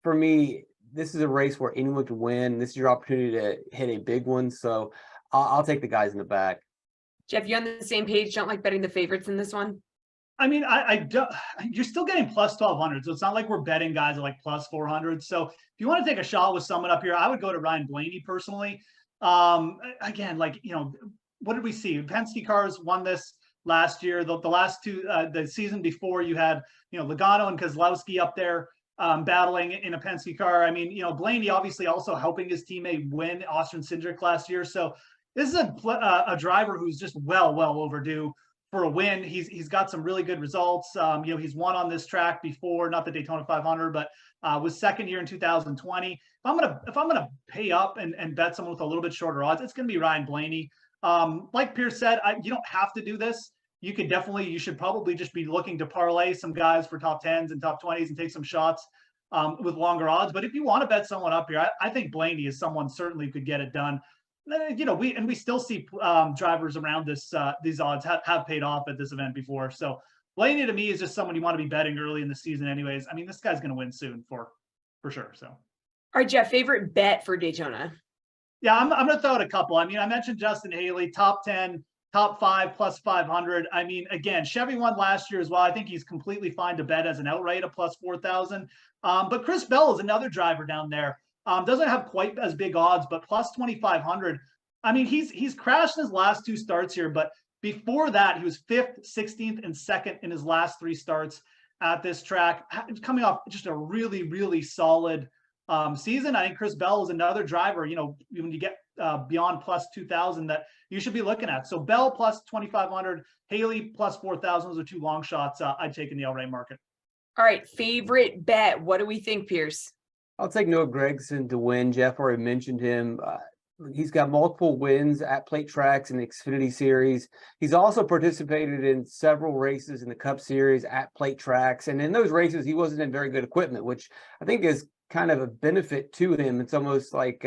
for me, this is a race where anyone can win. This is your opportunity to hit a big one. So I'll take the guys in the back. Jeff, you on the same page? Don't like betting the favorites in this one? I mean, I don't. You're still getting plus 1,200, so it's not like we're betting guys at like plus 400. So if you want to take a shot with someone up here, I would go to Ryan Blaney personally. Again, what did we see? Penske cars won this last year. The last two, the season before, you had Logano and Keselowski up there battling in a Penske car. I mean, Blaney obviously also helping his teammate win Austin Cindric last year. So this is a driver who's just well overdue for a win. He's got some really good results. He's won on this track before, not the Daytona 500, but was second here in 2020. If I'm gonna pay up and bet someone with a little bit shorter odds, it's gonna be Ryan Blaney. Like Pierce said, you don't have to do this. You should probably just be looking to parlay some guys for top 10s and top 20s and take some shots with longer odds. But if you want to bet someone up here, I think Blaney is someone certainly who could get it done. We still see drivers around these odds have paid off at this event before. So Blaney to me is just someone you want to be betting early in the season anyways. I mean, this guy's going to win soon for sure. So, all right, Jeff, favorite bet for Daytona? Yeah, I'm going to throw out a couple. I mean, I mentioned Justin Haley, top 10, top 5 plus 500. I mean, again, Chevy won last year as well. I think he's completely fine to bet as an outright at plus 4,000. But Chris Bell is another driver down there. Doesn't have quite as big odds, but plus 2,500. I mean, he's crashed his last 2 starts here, but before that, he was 5th, 16th, and 2nd in his last 3 starts at this track, coming off just a really solid season. I think Chris Bell is another driver, when you get beyond plus 2,000 that you should be looking at. So Bell plus 2,500, Haley plus 4,000. Those are 2 long shots I'd take in the outright market. All right, favorite bet. What do we think, Pierce? I'll take Noah Gragson to win. Jeff already mentioned him. He's got multiple wins at plate tracks in the Xfinity Series. He's also participated in several races in the Cup Series at plate tracks. And in those races, he wasn't in very good equipment, which I think is kind of a benefit to him. It's almost like,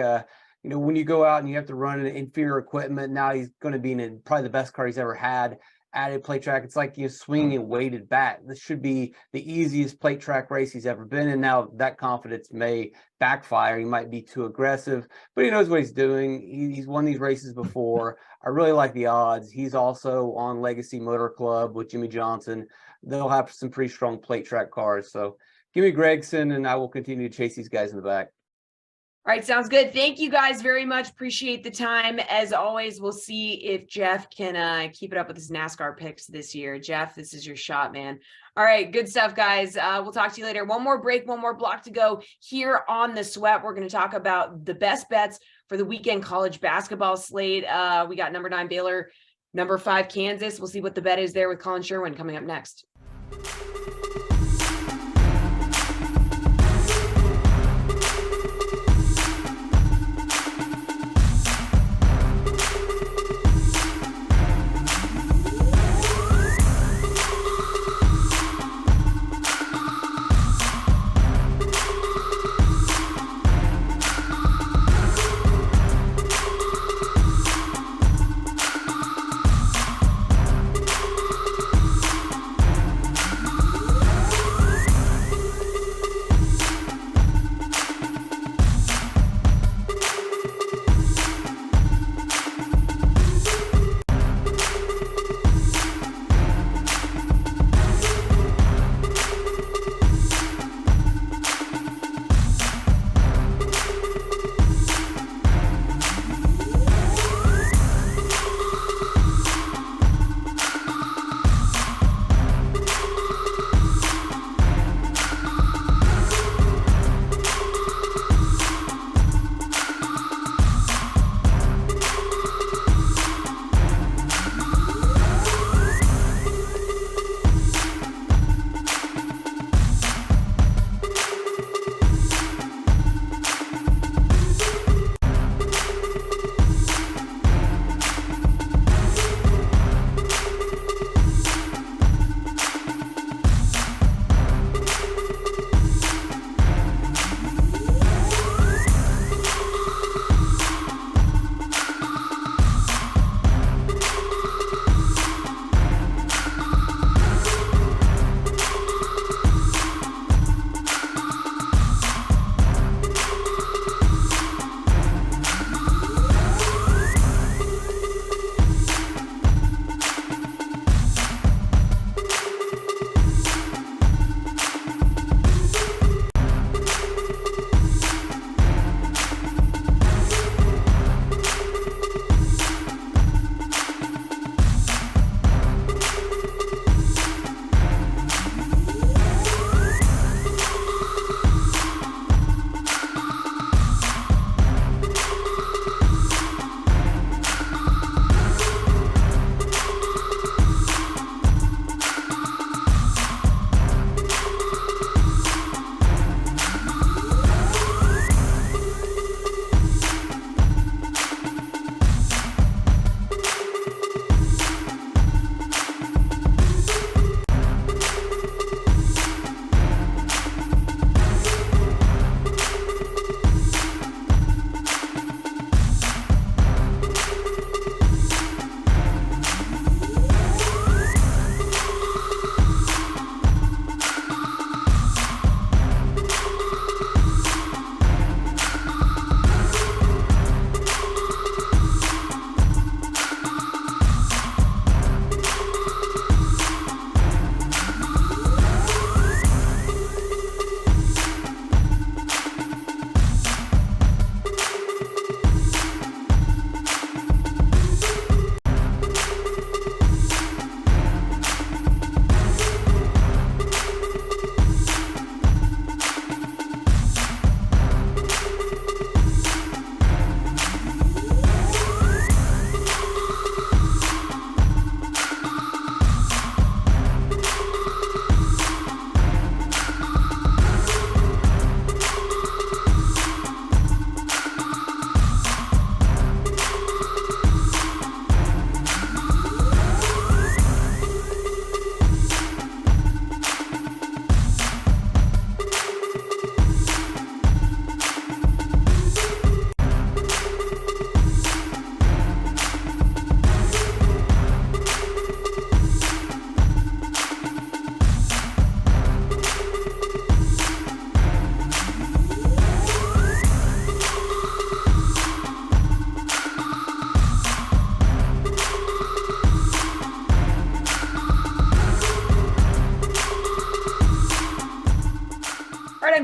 when you go out and you have to run an inferior equipment, now he's going to be in probably the best car he's ever had at a plate track. It's like swinging a weighted bat. This should be the easiest plate track race he's ever been in. Now that confidence may backfire. He might be too aggressive, but he knows what he's doing. He's won these races before. I really like the odds. He's also on Legacy Motor Club with Jimmy Johnson. They'll have some pretty strong plate track cars. So give me Gregson, and I will continue to chase these guys in the back. All right, sounds good. Thank you guys very much. Appreciate the time. As always, we'll see if Jeff can keep it up with his NASCAR picks this year. Jeff, this is your shot, man. All right, good stuff, guys. We'll talk to you later. One more break, one more block to go here on The Sweat. We're going to talk about the best bets for the weekend college basketball slate. We got number 9 Baylor, number 5 Kansas. We'll see what the bet is there with Colin Sherwin coming up next.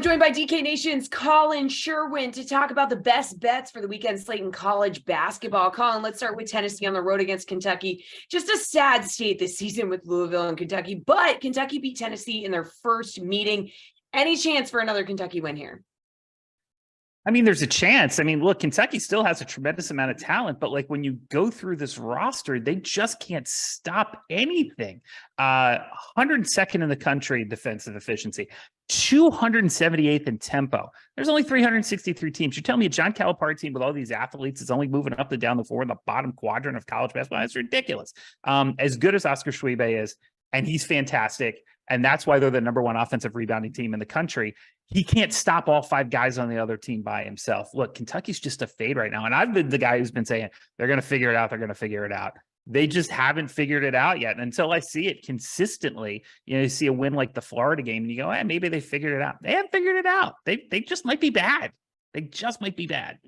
joined by DK Nation's Colin Sherwin to talk about the best bets for the weekend slate in college basketball. Colin, let's start with Tennessee on the road against Kentucky. Just a sad state this season with Louisville and Kentucky, but Kentucky beat Tennessee in their first meeting. Any chance for another Kentucky win here? I mean, there's a chance. I mean, look, Kentucky still has a tremendous amount of talent, but like when you go through this roster, they just can't stop anything. 102nd in the country defensive efficiency, 278th in tempo. There's only 363 teams. You tell me a John Calipari team with all these athletes is only moving up and down the floor in the bottom quadrant of college basketball. It's ridiculous. As good as Oscar Schwebe is, and he's fantastic, and that's why they're the number one offensive rebounding team in the country, he can't stop all five guys on the other team by himself. Look, Kentucky's just a fade right now. And I've been the guy who's been saying, they're going to figure it out. They're going to figure it out. They just haven't figured it out yet. And until I see it consistently, you see a win like the Florida game and you go, maybe they figured it out. They haven't figured it out. They just might be bad. They just might be bad.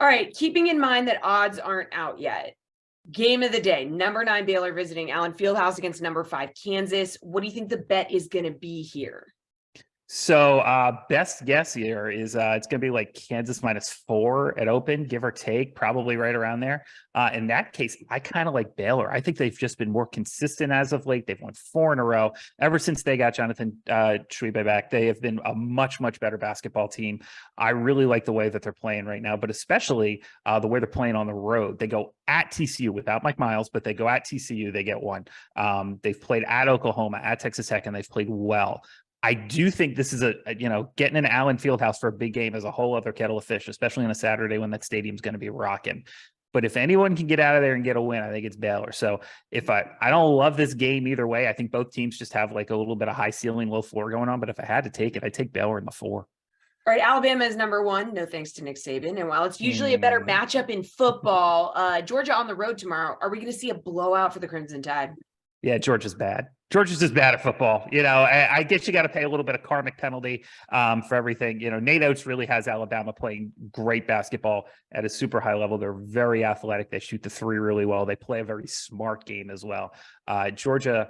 All right. Keeping in mind that odds aren't out yet. Game of the day, number 9 Baylor visiting Allen Fieldhouse against number 5 Kansas. What do you think the bet is going to be here? So best guess here is it's going to be like Kansas -4 at open, give or take, probably right around there. In that case, I kind of like Baylor. I think they've just been more consistent as of late. They've won 4 in a row. Ever since they got Jonathan Schwebe back, they have been a much, much better basketball team. I really like the way that they're playing right now, but especially the way they're playing on the road. They go at TCU without Mike Miles, but they go at TCU, they get one. They've played at Oklahoma, at Texas Tech, and they've played well. I do think this is getting into Allen Fieldhouse for a big game is a whole other kettle of fish, especially on a Saturday when that stadium's going to be rocking. But if anyone can get out of there and get a win, I think it's Baylor. So if I don't love this game either way. I think both teams just have like a little bit of high ceiling, low floor going on. But if I had to take it, I'd take Baylor in the 4. All right, Alabama is number 1. No thanks to Nick Saban. And while it's usually a better matchup in football, Georgia on the road tomorrow. Are we going to see a blowout for the Crimson Tide? Yeah, Georgia's bad. Georgia's just bad at football. I guess you got to pay a little bit of karmic penalty for everything. Nate Oates really has Alabama playing great basketball at a super high level. They're very athletic. They shoot the 3 really well. They play a very smart game as well. Georgia,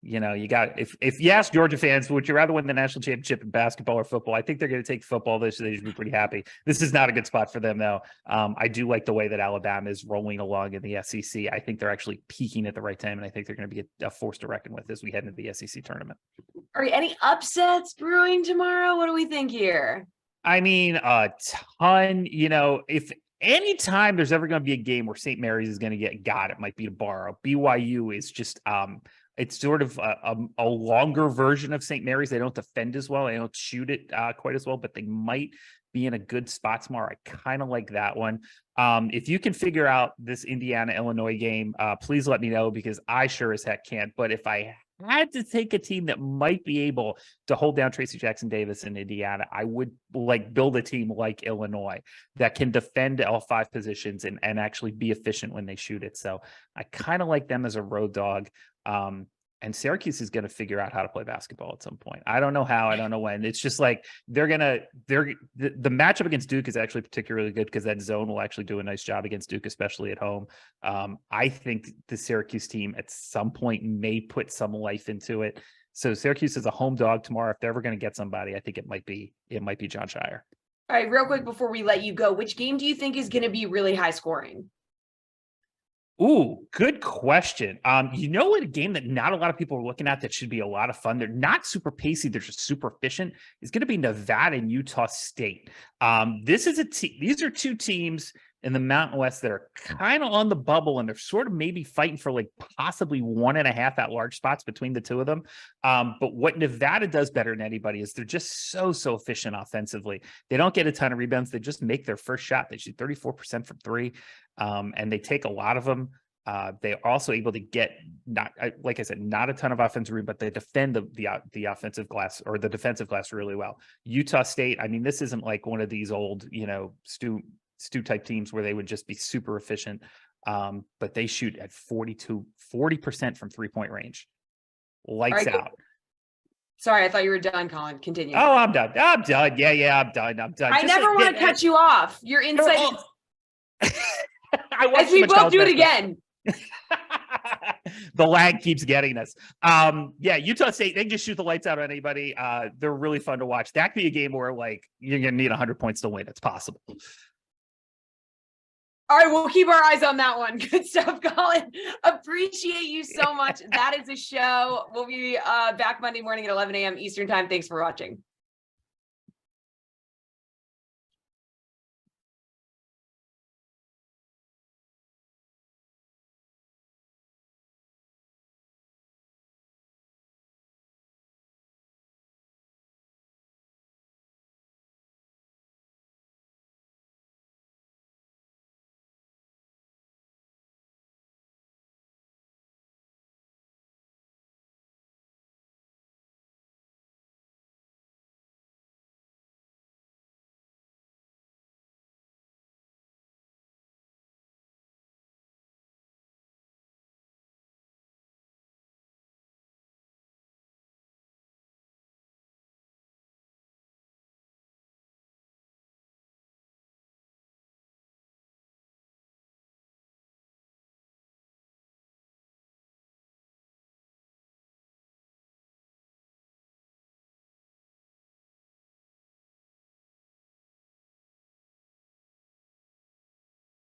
you got if you ask Georgia fans, would you rather win the national championship in basketball or football? I think they're going to take football. They should be pretty happy. This is not a good spot for them, though. I do like the way that Alabama is rolling along in the SEC. I think they're actually peaking at the right time, and I think they're going to be a force to reckon with as we head into the SEC tournament. All right, any upsets brewing tomorrow? What do we think here? I mean, a ton. If anytime there's ever going to be a game where St. Mary's is going to get got, it might be to borrow. BYU is just it's sort of a longer version of St. Mary's. They don't defend as well. They don't shoot it quite as well, but they might be in a good spot tomorrow. I kind of like that one. If you can figure out this Indiana-Illinois game, please let me know because I sure as heck can't. But if I had to take a team that might be able to hold down Tracy Jackson-Davis in Indiana, I would build a team like Illinois that can defend all 5 positions and actually be efficient when they shoot it. So I kind of like them as a road dog. And Syracuse is going to figure out how to play basketball at some point. I don't know how, I don't know when. It's just like the matchup against Duke is actually particularly good because that zone will actually do a nice job against Duke, especially at home. I think the Syracuse team at some point may put some life into it. So Syracuse is a home dog tomorrow. If they're ever going to get somebody, I think it might be John Shire. All right, real quick before we let you go, which game do you think is going to be really high scoring? Ooh, good question. What a game that not a lot of people are looking at that should be a lot of fun. They're not super pacey. They're just super efficient. It's going to be Nevada and Utah State. These are 2 teams in the Mountain West that are kind of on the bubble, and they're sort of maybe fighting for possibly 1.5 at-large spots between the 2 of them. But what Nevada does better than anybody is they're just so efficient offensively. They don't get a ton of rebounds. They just make their first shot. They shoot 34% from 3, and they take a lot of them. They're also able to get, not a ton of offensive rebounds, but they defend the offensive glass or the defensive glass really well. Utah State, I mean, this isn't like one of these old, Stu type teams where they would just be super efficient. But they shoot at 40% from 3-point range. Lights out. Sorry, I thought you were done, Colin. Continue. Oh, I'm done. Yeah, I'm done. I never want to cut you off. Your insight is... I as we both do it again. The lag keeps getting us. Yeah, Utah State, they can just shoot the lights out on anybody. They're really fun to watch. That could be a game where like you're gonna need 100 points to win. It's possible. All right, we'll keep our eyes on that one. Good stuff, Colin. Appreciate you so much. That is a show. We'll be back Monday morning at 11 a.m. Eastern time. Thanks for watching.